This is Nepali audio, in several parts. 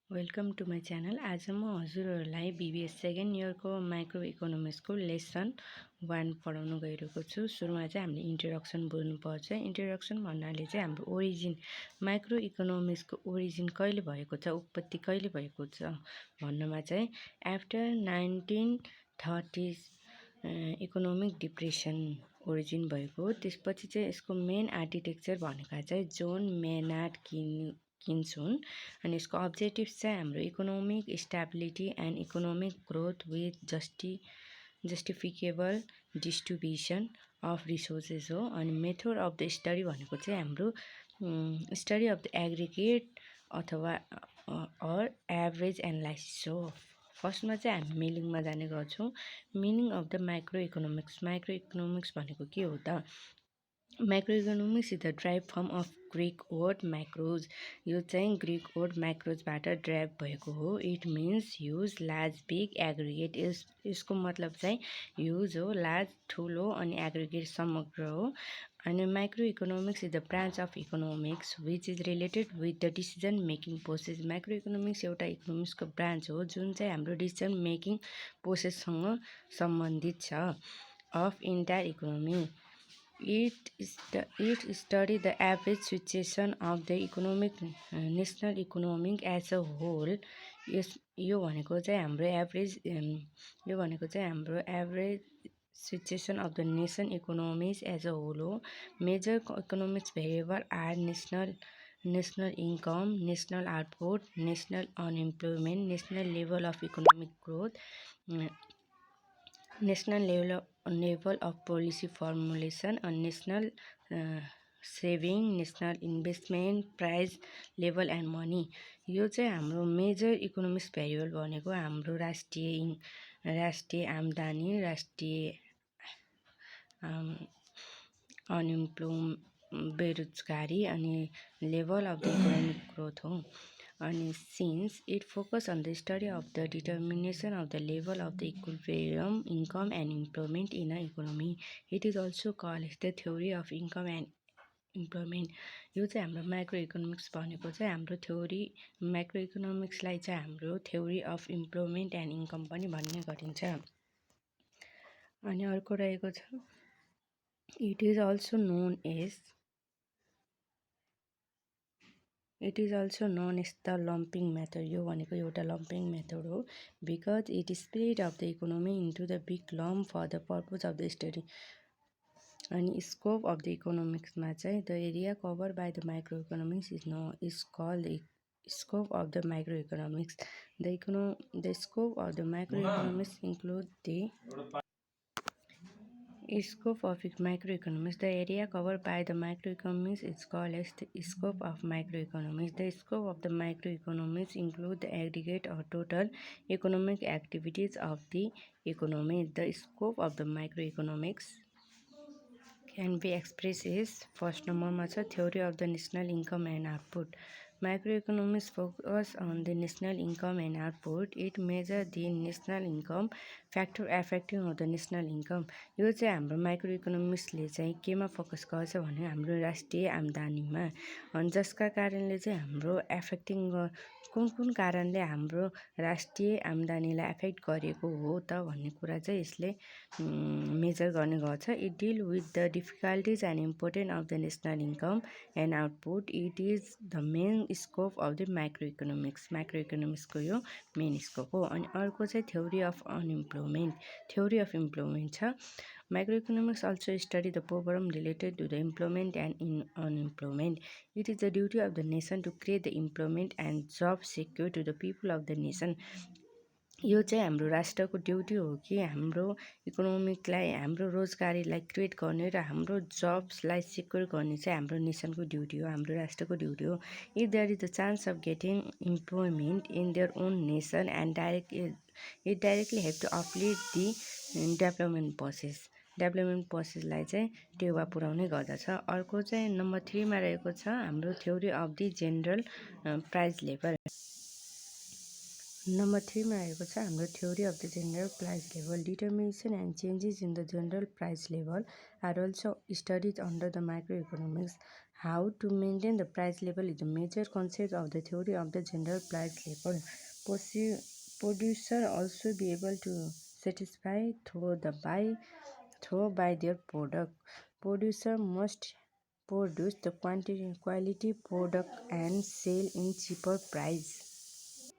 Welcome to my channel. आज म हजुरहरूलाई BBS सेकेन्ड इयरको माइक्रो इकोनोमिक्सको लेसन 1 पढाउन गइरहेको छु। सुरुमा चाहिँ हामीले इन्ट्रोडक्सन बुझ्नुपर्छ। इन्ट्रोडक्सन भन्नाले चाहिँ हाम्रो ओरिजिन, माइक्रो इकोनोमिक्सको ओरिजिन कहिले भएको छ, उत्पत्ति कहिले भएको छ भन्नमा चाहिँ after 1930s economic depression origin भएको हो। त्यसपछि चाहिँ यसको मेन आर्किटेक्चर भनेका चाहिँ जोन मेनार्ड किन्स हुन् अनि यसको अब्जेक्टिभ्स चाहिँ हाम्रो economic stability and economic growth with justifiable distribution of resources हो। अनि मेथड अफ द स्टडी भनेको चाहिँ हाम्रो स्टडी अफ द एग्रिगेट अथवा एभरेज एनालाइसिस हो। फर्स्टमा चाहिँ हामी मिनिङमा जाने गर्छौँ। Meaning of the micro economics भनेको के हो त? Macroeconomics is the derived form of Greek word macros. यो चाहिँ ग्रीक वर्ड मैक्रोजबाट ड्राइभ भएको हो। It means huge, large, big, aggregate. यसको मतलब चाहिँ ह्युज हो, लार्ज ठुलो, अनि एग्रिगेट समग्र हो। अनि micro economics is the branch of economics which is related with the decision making process. Micro economics एउटा इकोनोमिक्सको ब्रान्च हो जुन चाहिँ हाम्रो डिसिजन मेकिङ प्रोसेससँग सम्बन्धित छ of entire economy. It study the average situation of the national economic as a whole. यो भनेको चाहिँ हाम्रो average situation of the nation economics as a whole हो। Major economics variable are national income, national output, national unemployment, national level of economic growth, national level of policy formulation, national saving, national investment, price level and money. यो चाहिँ हाम्रो मेजर इकोनोमिक्स भेरिएबल भनेको हाम्रो राष्ट्रिय आम्दानी, राष्ट्रिय बेरोजगारी अनि level of the economic growth हो। अनि since it focus on the study of the determination of the level of the equilibrium income and employment in a economy, it is also called as the theory of income and employment. यो चाहिँ हाम्रो माइक्रो इकोनोमिक्स भनेको चाहिँ हाम्रो थ्योरी, माइक्रो इकोनोमिक्सलाई चाहिँ हाम्रो theory of employment and income पनि भन्ने गरिन्छ। अनि अर्को रहेको छ it is also known as the lumping method. यो भनेको एउटा लम्पिङ मेथड हो because it split of the economy into the big lump for the purpose of the study. अनि स्कोप अफ द इकोनोमिक्समा चाहिँ the area cover by the micro economics is called the scope of the micro economics. The scope of the micro economics include the scope of microeconomics. The area covered by the microeconomics is called as the scope of microeconomics. The scope of the microeconomics include the aggregate or total economic activities of the economy. The scope of the microeconomics can be expressed as first number theory of the national income and output. Macroeconomics focus on the national income and output. It measures the national income factor affecting of the national income. यो चाहिँ हाम्रो माइक्रो इकोनोमिक्सले चाहिँ केमा फोकस गर्छ भने हाम्रो राष्ट्रिय आम्दानीमा, अनि जसका कारणले चाहिँ हाम्रो कुन कारणले हाम्रो राष्ट्रिय आम्दानीलाई एफेक्ट गरेको हो त भन्ने कुरा चाहिँ यसले मेजर गर्ने गर्छ। It deal with the difficulties and important of the national income and output. It is the main scope of the micro इकोनोमिक्सको यो मेन स्कोप हो। अनि अर्को चाहिँ थ्योरी अफ इम्प्लोइमेन्ट छ। Macroeconomics also study the problem related to the employment and unemployment. It is the duty of the nation to create the employment and job secure to the people of the nation. यो चाहिँ हाम्रो राष्ट्रको ड्युटी हो कि हाम्रो इकोनोमिकलाई, हाम्रो रोजगारीलाई क्रिएट गर्ने र हाम्रो जब्सलाई सिक्योर गर्ने चाहिँ हाम्रो नेसनको ड्युटी हो, हाम्रो राष्ट्रको ड्युटी हो। If there is the chance of getting employment in their own nation and it directly have to uplift the development प्रोसेसलाई चाहिँ टेवा पुर्याउने गर्दछ। अर्को चाहिँ नम्बर 3 मा रहेको छ हाम्रो theory of the general price level. Number 3 मा रहेको छ हाम्रो theory of the general price level. Determination and changes in the general price level are also studies under the micro economics. How to maintain the price level is the major concept of the theory of the general price level. Producer also be able to satisfy through by their product. Producer must produce the quality product and sell in cheaper price.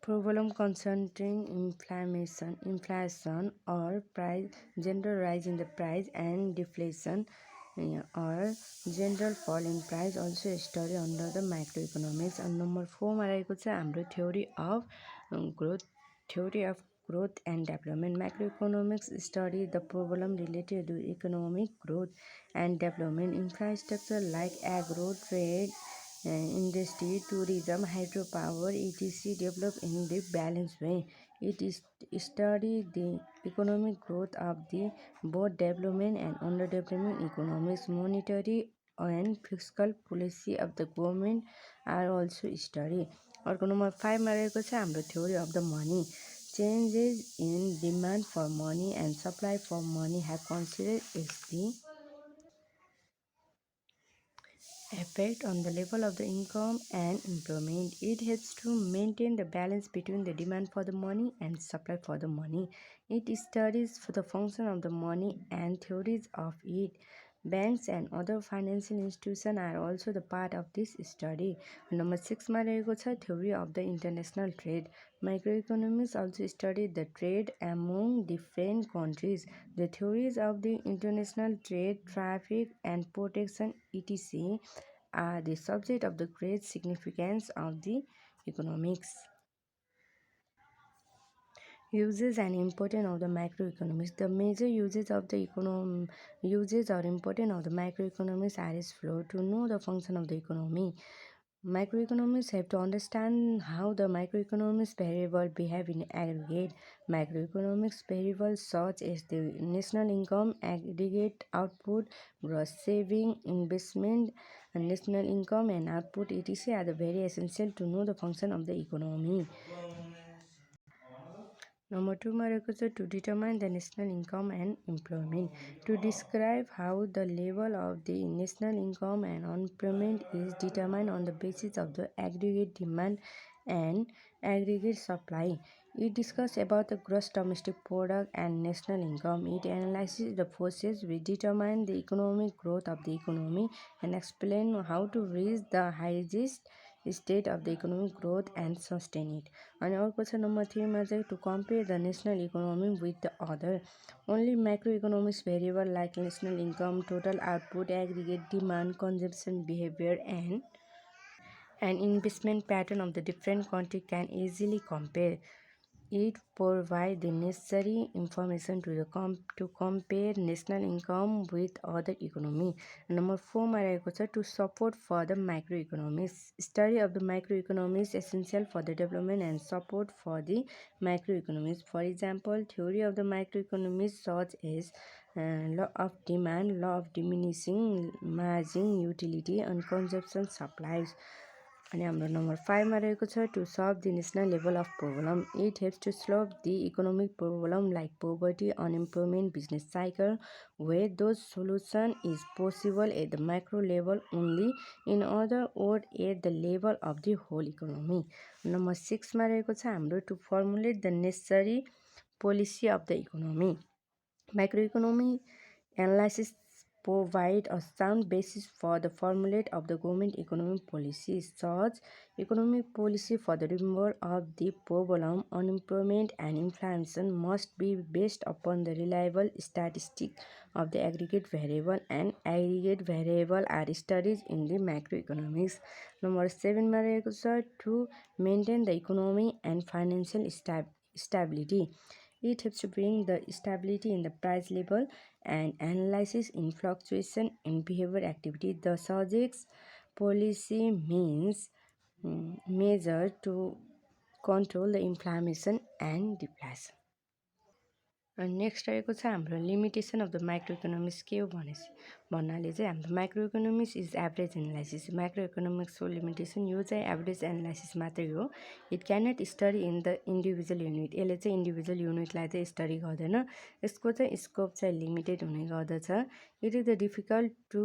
Problem concerning inflation or price, general rise in the price and deflation or general fall in price also study under the macroeconomics. And number 4 मा रहेको छ हाम्रो theory of growth and development. Macroeconomics study the problem related to economic growth and development. Infrastructure like agro, trade, industry, tourism, hydropower, etc. develop in the balanced way. It is study the economic growth of the both development and underdevelopment economies. Monetary and fiscal policy of the government are also studied. अर्को नम्बर 5 मा रहेको छ हाम्रो theory of the money. Changes in demand for money and supply for money have considered as the effect on the level of the income and employment. It helps to maintain the balance between the demand for the money and supply for the money. It studies for the function of the money and theories of it. Banks and other financial institutions are also the part of this study. Number 6 मा रहेको छ theory of the international trade. Microeconomics also study the trade among different countries. The theories of the international trade, traffic and protection etc. are the subject of the great significance of the economics. Uses and importance of the macroeconomics. The major uses or importance of the macroeconomics are as follows. To know the function of the economy, macroeconomists have to understand how the macroeconomics variable behave in aggregate. Macroeconomics variables such as the national income, aggregate output, gross saving, investment, and national income and output etc. are the very essential to know the function of the economy. Number 2 मा रहेको छ to determine the national income and employment. To describe how the level of the national income and employment is determined on the basis of the aggregate demand and aggregate supply. It discusses about the gross domestic product and national income. It analyzes the forces which determine the economic growth of the economy and explain how to reach the highest state of the economic growth and sustain it. And अर्को छ नम्बर 3 मा चाहिँ to compare the national economy with the other. Only macroeconomics variable like national income, total output, aggregate demand, consumption behavior and investment pattern of the different country can easily compare. It provides the necessary information to compare national income with other economy. Number 4 मा रहेको छ to support for the macroeconomics. Study of the macroeconomics essential for the development and support for the macroeconomics. For example, theory of the macroeconomics such as law of demand, law of diminishing margin, utility and consumption supplies. अनि हाम्रो नम्बर 5 मा रहेको छ to solve the national level of problem. It helps to solve the economic problem like poverty, unemployment, business cycle, where those solution is possible at the macro level only. In other words, at the level of the whole economy. Number 6 मा रहेको छ हाम्रो to formulate the necessary policy of the economy. Macroeconomy analysis provide a sound basis for the formulate of the government economic policies. Such economic policy for the removal of the problem, unemployment and inflation must be based upon the reliable statistic of the aggregate variable, and aggregate variable are studied in the macroeconomics. Number 7 मा रहेको छ to maintain the economy and financial stability. It helps to bring the stability in the price level and analysis in fluctuation in behavior activity. The subject's policy means measure to control the inflammation and deflation. Next रहेको छ हाम्रो लिमिटेसन अफ द माइक्रोइकोनोमिक्स के हो भन्नाले चाहिँ हाम्रो माइक्रोइकोनोमिक्स इज एभरेज एनालाइसिस. माइक्रोइकोनोमिक्सको लिमिटेसन यो चाहिँ एभरेज एनालाइसिस मात्रै हो. It cannot study in the individual unit. यसले चाहिँ इन्डिभिजुअल युनिटलाई चाहिँ स्टडी गर्दैन. यसको चाहिँ स्कोप चाहिँ लिमिटेड हुने गर्दछ. It is the difficult to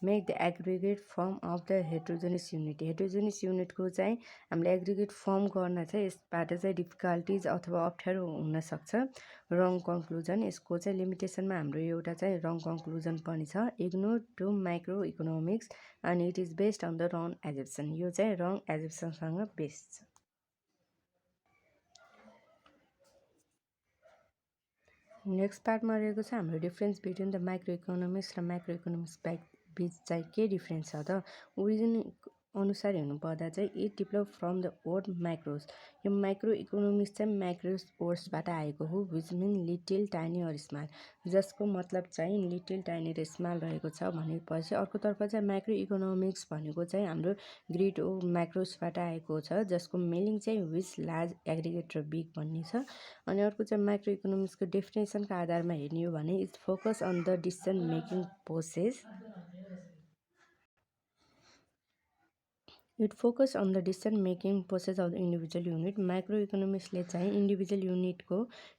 make the aggregate firm of the heterogeneous unit. Heterogeneous युनिटको चाहिँ हामीले एग्रिगेट फर्म गर्न चाहिँ यसबाट चाहिँ डिफिकल्टिज अथवा अप्ठ्यारो हुनसक्छ। रङ कन्क्लुजन, यसको चाहिँ लिमिटेसनमा हाम्रो एउटा चाहिँ रङ कन्क्लुजन पनि छ। Ignore to micro economics and it is based on the wrong assumption. यो चाहिँ रङ एजप्सनसँग बेस्ड छ। नेक्स्ट पार्टमा रहेको छ हाम्रो difference between the micro economics र माइक्रो इकोनोमिक्स बिच चाहिँ के डिफ्रेन्स छ त। ओरिजिन अनुसार हेर्नुपर्दा चाहिँ it develop from the word micros. यो माइक्रो इकोनोमिक्स चाहिँ माइक्रोस वर्ड्सबाट आएको हो, which mean little tiny or small, जसको मतलब चाहिँ लिटिल टाइनी र स्मल रहेको छ भनेपछि। अर्कोतर्फ चाहिँ माइक्रो इकोनोमिक्स भनेको चाहिँ हाम्रो ग्रिड ओ माइक्रोसबाट आएको छ, जसको मिनिङ चाहिँ विच लार्ज एग्रिगेट र बिग भन्ने छ। अनि अर्को चाहिँ माइक्रो इकोनोमिक्सको डेफिनेसनको आधारमा हेर्ने हो भने it's focus on the decision making process. It focus on the decision making process of the individual unit. Micro इकोनोमिक्सले चाहिँ इन्डिभिजुअल युनिटको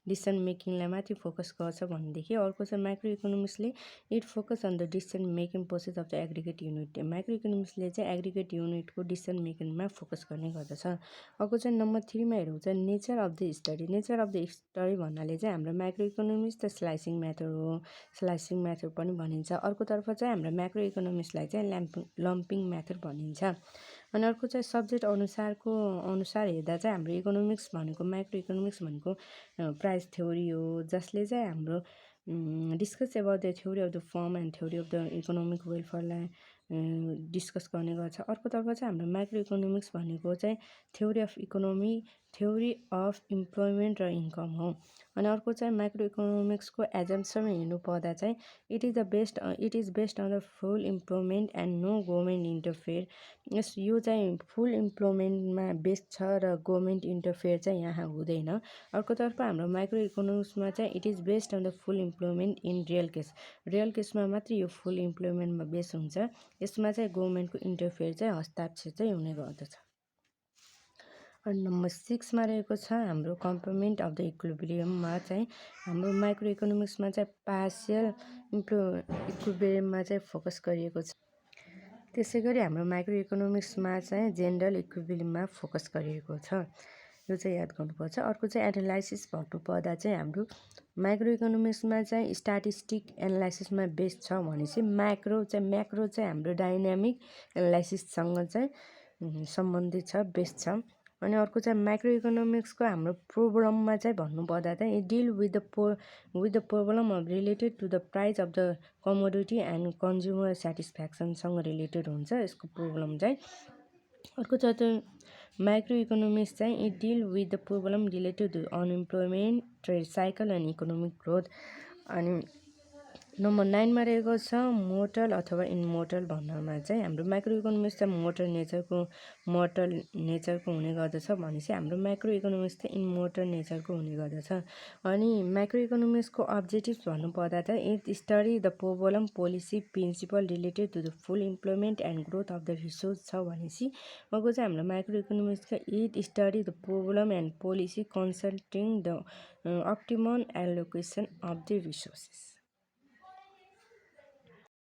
डिसिसन मेकिङलाई माथि फोकस गर्छ भनेदेखि अर्को चाहिँ माइक्रो इकोनोमिक्सले it focus on the decision making process of the aggregate unit. Micro इकोनोमिक्सले चाहिँ एग्रिगेट युनिटको डिसिसन मेकिङमा फोकस गर्ने गर्दछ। अर्को चाहिँ नम्बर 3 मा हेरौँ चाहिँ nature of the study. Nature of the study भन्नाले चाहिँ हाम्रो माइक्रो इकोनोमिक्स त स्लाइसिङ मेथड हो, स्लाइसिङ मेथड पनि भनिन्छ। अर्कोतर्फ चाहिँ हाम्रो माइक्रो इकोनोमिक्सलाई चाहिँ लम्पिङ मेथड भनिन्छ। अनि अर्को चाहिँ सब्जेक्ट अनुसार हेर्दा चाहिँ हाम्रो इकोनोमिक्स भनेको माइक्रो इकोनोमिक्स भनेको प्राइस थ्योरी हो, जसले चाहिँ हाम्रो discuss about the theory of the firm and theory of the economic वेलफेयरलाई डिस्कस गर्ने गर्छ। अर्कोतर्फ चाहिँ हाम्रो माइक्रो इकोनोमिक्स भनेको चाहिँ theory of economy, theory of employment र इन्कम हो। अनि अर्को चाहिँ माइक्रो इकोनोमिक्सको एजम्सन हेर्नु पर्दा चाहिँ it is based on the full employment and no government interfere. यो चाहिँ फुल इम्प्लोइमेन्टमा बेस्ड छ र गभर्मेन्ट इन्टरफेयर चाहिँ यहाँ हुँदैन। अर्कोतर्फ हाम्रो माइक्रो इकोनोमिक्समा चाहिँ it is based on the full employment in real case. Real केसमा मात्रै यो फुल इम्प्लोइमेन्टमा बेस हुन्छ। यसमा चाहिँ गभर्मेन्टको इन्टरफेयर चाहिँ हस्ताक्षर चाहिँ हुने गर्दछ। अनि नम्बर 6 मा रहेको छ हाम्रो कम्पोनेन्ट अफ द इक्विलिब्रियममा चाहिँ हाम्रो माइक्रो इकोनोमिक्समा चाहिँ पार्सियल इक्विलिब्रियममा चाहिँ फोकस गरिएको छ। त्यसै गरी हाम्रो माइक्रो इकोनोमिक्समा चाहिँ जेनरल इक्विलिब्रियममा फोकस गरिएको छ। यो चाहिँ याद गर्नुपर्छ। अर्को चाहिँ एनालाइसिस भन्नुपर्दा चाहिँ हाम्रो माइक्रो इकोनोमिक्समा चाहिँ स्ट्याटिस्टिक एनालाइसिसमा बेस्ड छ भनेपछि म्याक्रो चाहिँ हाम्रो डाइनामिक एनालाइसिससँग चाहिँ सम्बन्धित छ, बेस्ड छ। अनि अर्को चाहिँ माइक्रो इकोनोमिक्सको हाम्रो प्रोब्लममा चाहिँ भन्नुपर्दा चाहिँ deal with the problem of related to the price of the commodity and consumer सेटिस्फ्याक्सनसँग रिलेटेड हुन्छ यसको प्रोब्लम चाहिँ। अर्को चाहिँ माइक्रो इकोनोमिक्स चाहिँ it deal with the problem related to unemployment, trade cycle and economic growth. अनि नम्बर 9 मा रहेको छ मोर्टल अथवा इनमोर्टल भन्नमा चाहिँ हाम्रो माइक्रो इकोनोमिक्स चाहिँ मोर्टल नेचरको हुने गर्दछ भनेपछि हाम्रो माइक्रो इकोनोमिक्स चाहिँ इनमोर्टल नेचरको हुने गर्दछ। अनि माइक्रो इकोनोमिक्सको अब्जेक्टिभ्स भन्नुपर्दा चाहिँ it study the problem policy principle related to the full employment and growth of the resource छ भनेपछि अर्को चाहिँ हाम्रो माइक्रो इकोनोमिक्सका it study the problem and policy consulting the optimum allocation of the resources.